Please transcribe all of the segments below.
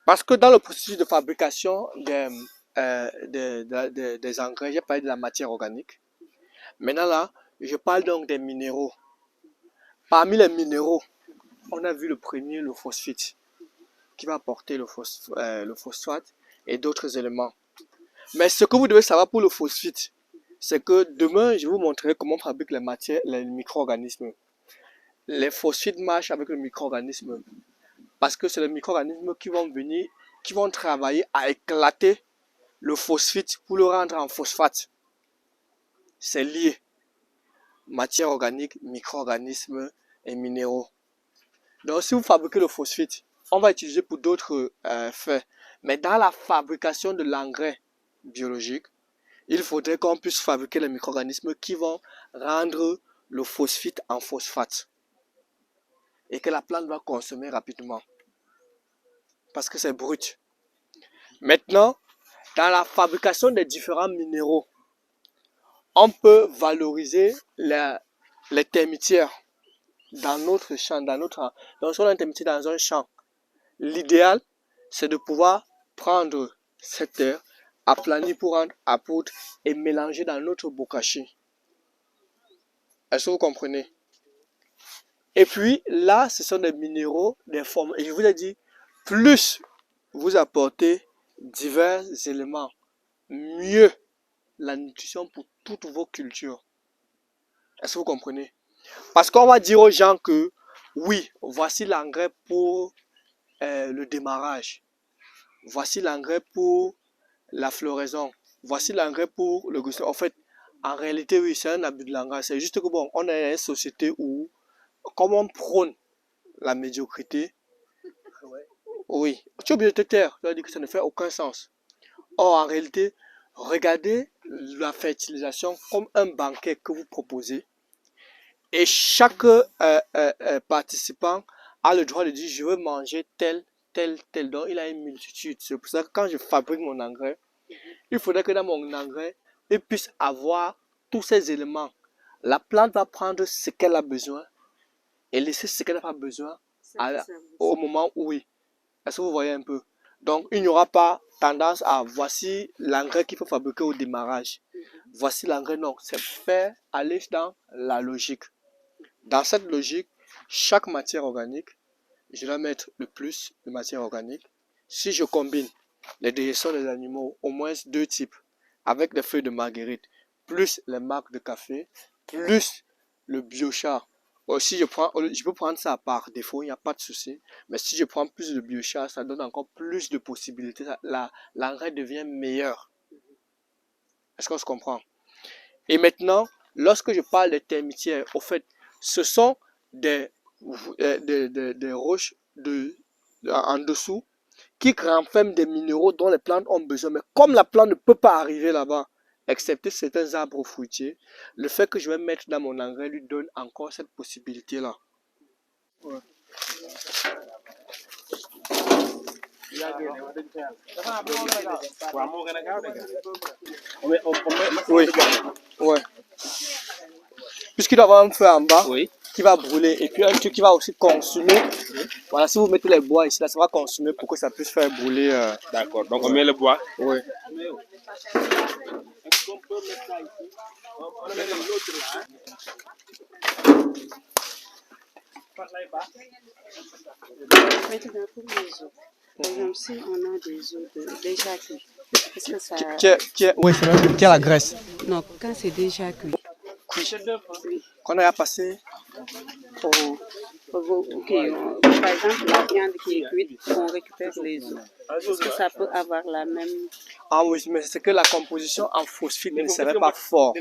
Parce que dans le processus de fabrication des engrais, j'ai parlé de la matière organique. Maintenant là, je parle donc des minéraux. Parmi les minéraux, on a vu le premier, le phosphite, qui va apporter le phosphate et d'autres éléments. Mais ce que vous devez savoir pour le phosphite, c'est que demain, je vais vous montrer comment on fabrique les micro-organismes. Les phosphites marchent avec le micro-organisme parce que c'est les micro-organismes qui vont venir, qui vont travailler à éclater le phosphite pour le rendre en phosphate. C'est lié. Matière organique, micro-organismes et minéraux. Donc si vous fabriquez le phosphite, on va utiliser pour d'autres faits. Mais dans la fabrication de l'engrais biologique, il faudrait qu'on puisse fabriquer les micro-organismes qui vont rendre le phosphite en phosphate. Et que la plante va consommer rapidement. Parce que c'est brut. Maintenant, dans la fabrication des différents minéraux, on peut valoriser les termitières dans notre champ, donc si on a un termitier dans un champ, l'idéal c'est de pouvoir prendre cette terre, aplanir pour rendre à poudre et mélanger dans notre bokashi. Est-ce que vous comprenez? Et puis là, ce sont des minéraux, des formes. Et je vous ai dit, plus vous apportez divers éléments, mieux la nutrition pour toutes vos cultures. Est-ce que vous comprenez? Parce qu'on va dire aux gens que oui, voici l'engrais pour le démarrage. Voici l'engrais pour la floraison. Voici l'engrais pour le guston. En fait, en réalité, oui, c'est un abus de langage. C'est juste que bon, on est une société où, comme on prône la médiocrité, oui, tu es obligé de te taire. Tu vas dire que ça ne fait aucun sens. Or, en réalité, regardez la fertilisation comme un banquet que vous proposez. Et chaque participant a le droit de dire je veux manger tel. Donc il a une multitude. C'est pour ça que quand je fabrique mon engrais, il faudrait que dans mon engrais, il puisse avoir tous ces éléments. La plante va prendre ce qu'elle a besoin et laisser ce qu'elle n'a pas besoin au moment où oui. Est-ce que vous voyez un peu? Donc il n'y aura pas tendance à voici l'engrais qu'il faut fabriquer au démarrage. Voici l'engrais, non. C'est faire aller dans la logique. Dans cette logique, chaque matière organique, je dois mettre le plus de matière organique. Si je combine les déjections des animaux, au moins 2 types, avec les feuilles de marguerite, plus les marcs de café, plus le biochar. Si je peux prendre ça par défaut, il n'y a pas de souci. Mais si je prends plus de biochar, ça donne encore plus de possibilités. L'engrais devient meilleur. Est-ce qu'on se comprend? Et maintenant, lorsque je parle des termitières, au fait, ce sont des roches en dessous qui renferment des minéraux dont les plantes ont besoin. Mais comme la plante ne peut pas arriver là-bas, excepté certains arbres fruitiers, le fait que je vais mettre dans mon engrais lui donne encore cette possibilité-là. Ouais. Oui. Ouais. Puisqu'il doit y avoir un feu en bas, oui, qui va brûler et puis un truc qui va aussi consumer. Voilà, si vous mettez les bois ici, là, ça va consumer pour que ça puisse faire brûler. D'accord, donc on met le bois. Oui. Est-ce qu'on peut mettre ça ici? On met l'autre là. Maintenant, pour les os. Par exemple, si on a des os déjà cuits, est-ce que ça... Oui, c'est même qui a la graisse. Non, quand c'est déjà cuit. Oui. Qu'on a passé au... Okay. Par exemple, la viande qui est cuite, on récupère les os. Est-ce que ça peut avoir la même... Ah oui, mais c'est que la composition en phosphite ne serait pas forte.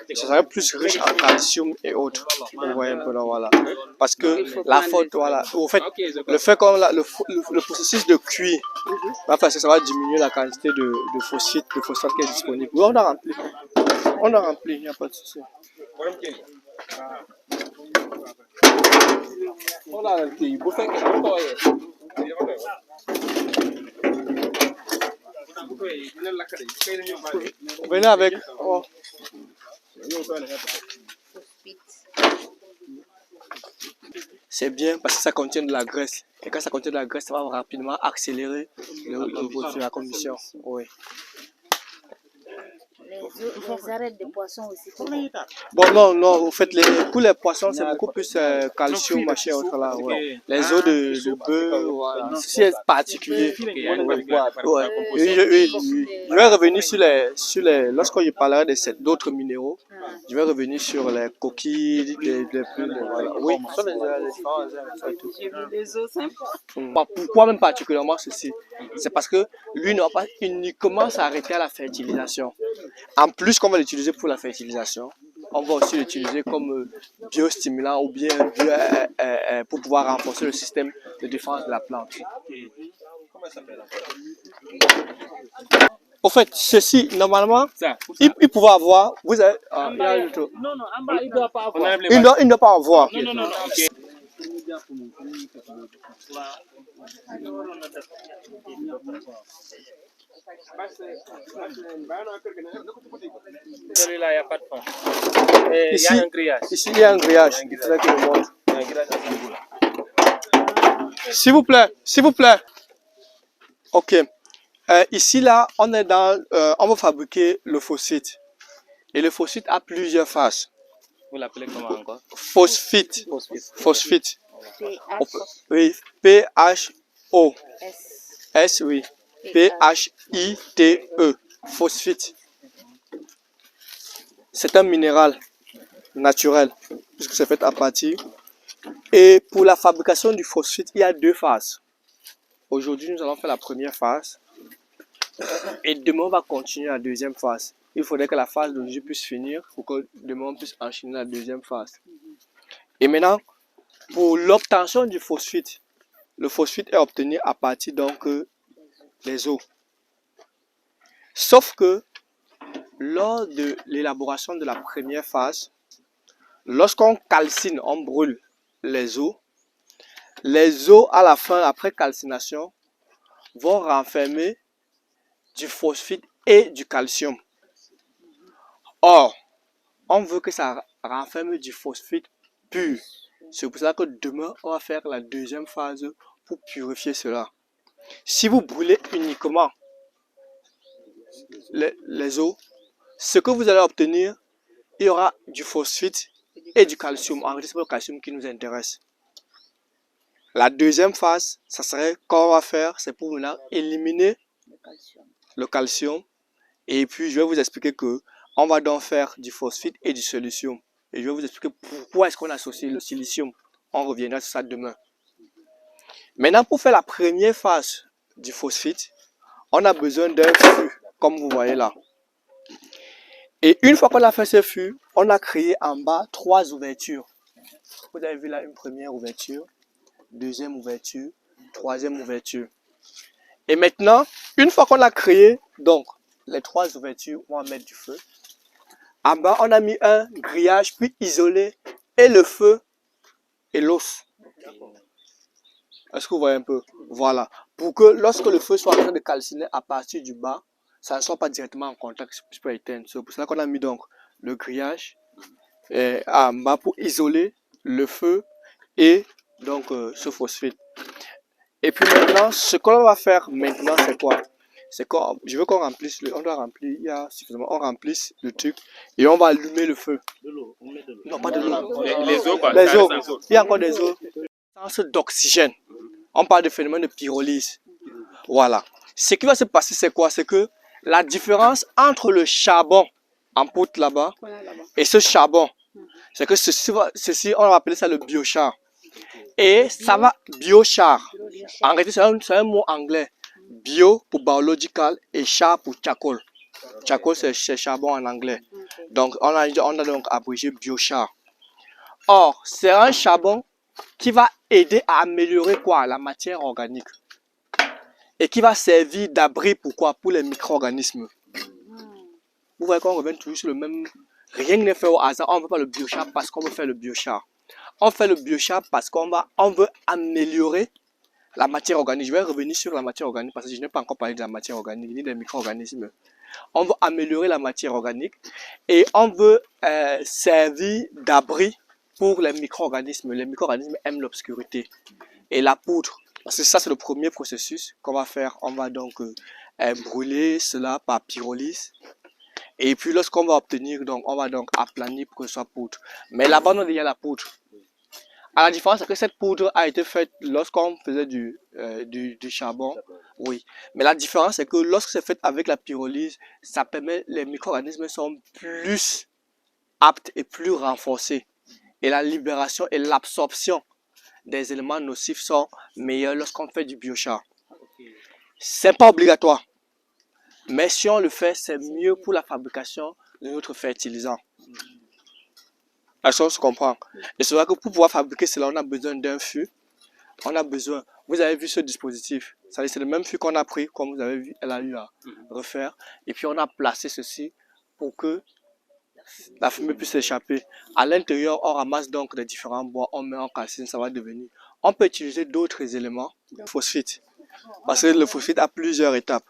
Ce serait plus riche en calcium et autres. Vous voyez un peu là, voilà. Parce que la faute, voilà. Au fait, le fait qu'on le processus de cuire, ça va diminuer la quantité de phosphate qui est disponible. Oui, on a rempli. On a rempli, il n'y a pas de souci. Venez avec. Oh. C'est bien parce que ça contient de la graisse Et quand ça contient de la graisse, ça va rapidement accélérer la combustion. Oui. Les arêtes de poisson aussi. Bon, non, vous faites pour les poissons, c'est beaucoup plus calcium, machin, autre là. Ouais. Les os de bœuf, voilà. Ceci est particulier. Ouais. Je vais revenir sur les lorsque je parlerai d'autres minéraux, je vais revenir sur les coquilles, voilà. Oui, ce sont les différents. J'ai vu les os sympas. Pourquoi même particulièrement ceci? C'est parce que lui n'a pas uniquement s'arrêter à la fertilisation. En plus qu'on va l'utiliser pour la fertilisation, on va aussi l'utiliser comme biostimulant ou bien pour pouvoir renforcer le système de défense de la plante. Au fait, ceci, normalement, il pouvait avoir... Vous avez... Non, en bas, il ne doit pas avoir. Il ne doit pas avoir. Non. Celui-là, il n'y a pas de fond. Il y a un grillage. Ici, il y a un grillage. Il faudrait que je montre. S'il vous plaît. Ok. Ici, là, on est dans... on va fabriquer le phosphite. Et le phosphite a plusieurs phases. Vous l'appelez comment encore? Phosphite. Oui, P-H-O. S, oui. P-H-I-T-E. Phosphite. C'est un minéral naturel, puisque c'est fait à partir. Et pour la fabrication du phosphite, il y a deux phases. Aujourd'hui, nous allons faire la première phase. Et demain, on va continuer la deuxième phase. Il faudrait que la phase d'aujourd'hui puisse finir pour que demain, on puisse enchaîner la deuxième phase. Et maintenant, pour l'obtention du phosphite, le phosphite est obtenu à partir donc des eaux. Sauf que lors de l'élaboration de la première phase, lorsqu'on calcine, on brûle les eaux à la fin, après calcination, vont renfermer du phosphite et du calcium. Or, on veut que ça renferme du phosphite pur. C'est pour ça que demain, on va faire la deuxième phase pour purifier cela. Si vous brûlez uniquement les eaux, ce que vous allez obtenir, il y aura du phosphite et du calcium. En réalité, c'est le calcium qui nous intéresse. La deuxième phase, ça serait qu'on va faire, c'est pour maintenant éliminer le calcium. Et puis, je vais vous expliquer que on va donc faire du phosphite et du silicium. Et je vais vous expliquer pourquoi est-ce qu'on associe le silicium. On reviendra sur ça demain. Maintenant, pour faire la première phase du phosphite, on a besoin d'un fût, comme vous voyez là. Et une fois qu'on a fait ce fût, on a créé en bas 3 ouvertures. Vous avez vu là une première ouverture, deuxième ouverture, troisième ouverture. Et maintenant, une fois qu'on a créé donc les 3 ouvertures, on va mettre du feu. En bas, on a mis un grillage puis isolé et le feu et l'os. Est-ce que vous voyez un peu? Voilà. Pour que lorsque le feu soit en train de calciner à partir du bas, ça ne soit pas directement en contact, ça peut éteindre. C'est pour cela qu'on a mis donc le grillage en bas pour isoler le feu et donc ce phosphite. Et puis maintenant, ce qu'on va faire maintenant, c'est quoi? C'est que je veux qu'on remplisse, on doit remplir, il y a suffisamment, on remplisse le truc et on va allumer le feu. De l'eau, on met de l'eau. Non, pas de l'eau. Les eaux, quoi. Les eaux. Il y a encore des eaux. D'oxygène. On parle de phénomène de pyrolyse. Voilà. Ce qui va se passer, c'est quoi? C'est que la différence entre le charbon en poutre là-bas et ce charbon, c'est que ceci, on va appeler ça le biochar. Et ça va biochar. En réalité, c'est un mot anglais. Bio pour biological et char pour charcoal. Charcoal, c'est charbon en anglais. Donc, on a donc abrégé biochar. Or, c'est un charbon qui va aider à améliorer quoi? La matière organique. Et qui va servir d'abri pour quoi? Pour les micro-organismes. Vous voyez qu'on revient toujours sur le même... Rien n'est fait au hasard. On ne veut pas le biochar parce qu'on veut faire le biochar. On fait le biochar parce qu'on veut améliorer la matière organique. Je vais revenir sur la matière organique parce que je n'ai pas encore parlé de la matière organique ni des micro-organismes. On veut améliorer la matière organique et on veut servir d'abri pour les micro-organismes. Les micro-organismes aiment l'obscurité. Et la poudre Parce que ça, c'est le premier processus qu'on va faire. On va donc brûler cela par pyrolyse. Et puis, lorsqu'on va obtenir, donc, on va donc aplanir pour que ce soit poudre. Mais là-bas, on a déjà la poudre. À la différence, c'est que cette poudre a été faite lorsqu'on faisait du charbon. Oui. Mais la différence, c'est que lorsque c'est fait avec la pyrolyse, ça permet, les micro-organismes sont plus aptes et plus renforcés. Et la libération et l'absorption des éléments nocifs sont meilleurs lorsqu'on fait du biochar. C'est pas obligatoire. Mais si on le fait, c'est mieux pour la fabrication de notre fertilisant. La chose se comprend. Et c'est vrai que pour pouvoir fabriquer cela, on a besoin d'un fût. On a besoin, vous avez vu ce dispositif. C'est le même fût qu'on a pris, comme vous avez vu, elle a eu à refaire. Et puis on a placé ceci pour que la fumée puisse s'échapper. À l'intérieur, on ramasse donc les différents bois, on met en calcine, ça va devenir. On peut utiliser d'autres éléments, le phosphite. Parce que le phosphite a plusieurs étapes.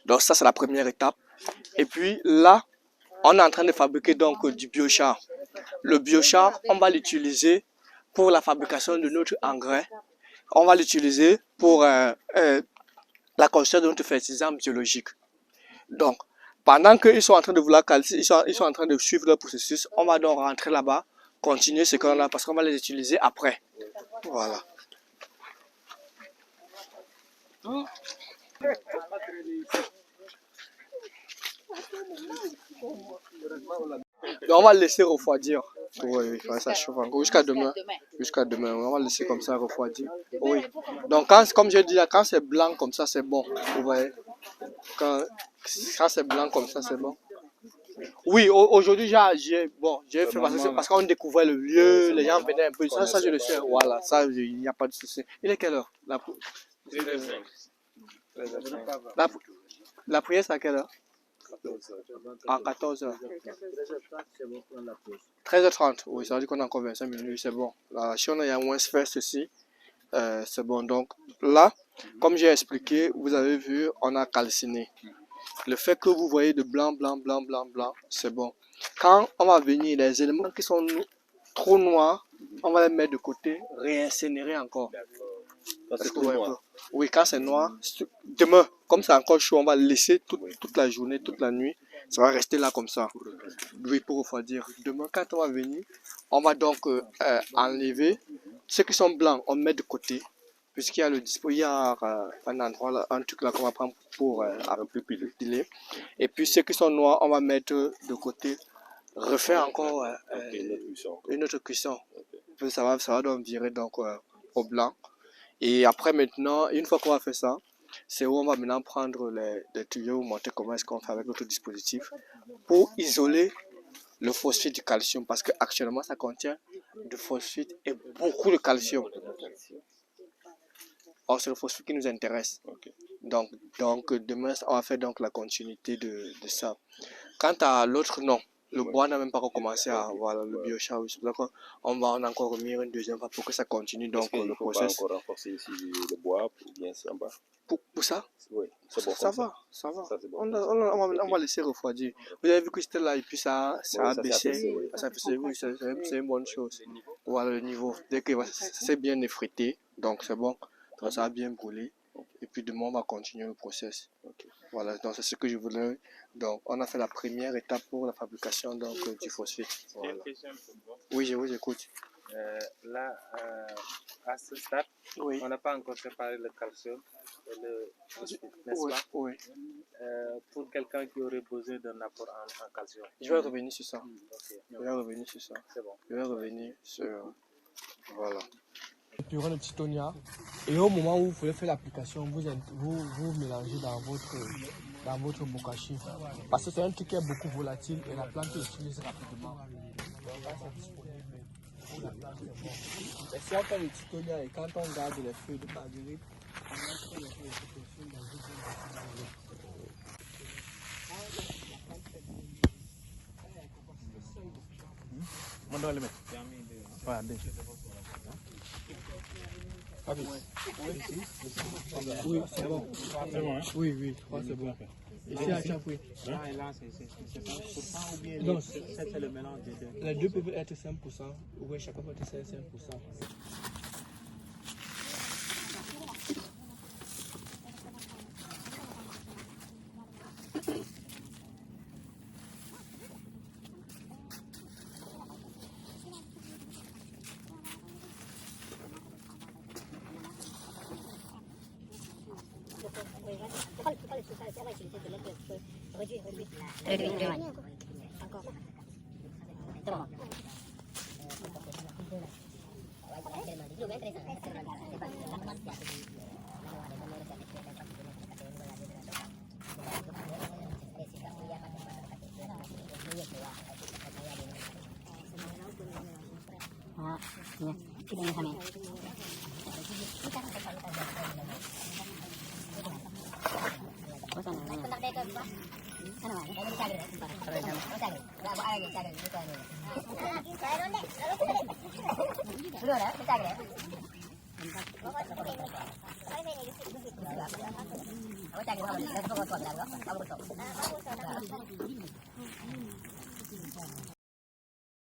Donc ça, c'est la première étape. Et puis là, on est en train de fabriquer donc du biochar. Le biochar, on va l'utiliser pour la fabrication de notre engrais. On va l'utiliser pour la construction de notre fertilisant biologique. Donc, pendant qu'ils sont en train de vouloir calcer, ils sont en train de suivre le processus, on va donc rentrer là-bas, continuer ce qu'on a parce qu'on va les utiliser après. Voilà. Donc on va le laisser refroidir. Oui, ça chauffe encore jusqu'à demain. Jusqu'à demain, on va le laisser comme ça refroidir. Oui. Donc comme je dis là, quand c'est blanc comme ça, c'est bon. Vous voyez. Quand c'est blanc comme ça, c'est bon. Oui, aujourd'hui j'ai fait parce qu'on découvrait le lieu, les gens venaient un peu. Ça je le sais. Voilà, ça il n'y a pas de souci. Il est quelle heure? La prière c'est à quelle heure? À 14h. 13h30, oui, ça veut dire qu'on a encore 25 minutes, c'est bon. Là, si on a moins fait ceci, c'est bon. Donc là, comme j'ai expliqué, vous avez vu, on a calciné. Le fait que vous voyez de blanc, c'est bon. Quand on va venir, les éléments qui sont trop noirs, on va les mettre de côté, réincinérer encore. Oui, quand c'est noir, demain, comme c'est encore chaud, on va le laisser toute la journée, toute la nuit. Ça va rester là comme ça. Oui, pour refroidir. Demain, quand on va venir, on va donc enlever ceux qui sont blancs, on met de côté. Puisqu'il y a il y a un endroit, là, un truc là qu'on va prendre pour un peu piler. Et puis ceux qui sont noirs, on va mettre de côté. Refaire encore une autre cuisson. Ça va donc virer donc, au blanc. Et après maintenant, une fois qu'on va faire ça, c'est où on va maintenant prendre les tuyaux, montrer comment est-ce qu'on fait avec notre dispositif pour isoler le phosphate du calcium parce qu'actuellement ça contient du phosphate et beaucoup de calcium. Or c'est le phosphate qui nous intéresse. Donc demain on va faire donc la continuité de ça. Quant à l'autre, non. Le bois n'a même pas recommencé à voilà, le biochar. On va encore revenir une deuxième fois pour que ça continue donc le processus. Encore renforcer ici le bois pour bien en bas. Pour ça? Oui, c'est bon. Ça va. Ça, c'est bon. On va laisser refroidir. Vous avez vu que c'était là et puis ça a baissé. Oui. Oui, c'est une bonne chose. Voilà le niveau. Dès que c'est bien effrité, donc c'est bon. Donc ça a bien brûlé. Et puis demain on va continuer le process. Voilà, donc c'est ce que je voulais. Donc on a fait la première étape pour la fabrication donc, du phosphate. Voilà. Oui, je vous écoute. Là, à ce stade, Oui. on n'a pas encore séparé le calcium et le phosphate, n'est-ce pas? Oui. Pour quelqu'un qui aurait besoin d'un apport en calcium. Je vais revenir sur ça. Okay. Je vais revenir sur ça. C'est bon. Je vais revenir sur... Voilà. Purée de titonia. Et au moment où vous voulez faire l'application, vous mélangez dans votre bokashi. Parce que c'est un truc qui est beaucoup volatile et la plante l'utilise rapidement. Donc quand c'est disponible pour la plante, c'est bon. Mais si on fait le titonia et quand on garde les feuilles de marguerite, on met les feuilles de titonia dans une bonne. On doit le mettre. Ouais, oui, c'est bon. Oui, c'est bon. Ici à chaque fois. Là, c'est 5% ou bien Non, c'est le mélange des deux. Les deux peuvent être 5%, ou chacun peut être 5%. Apa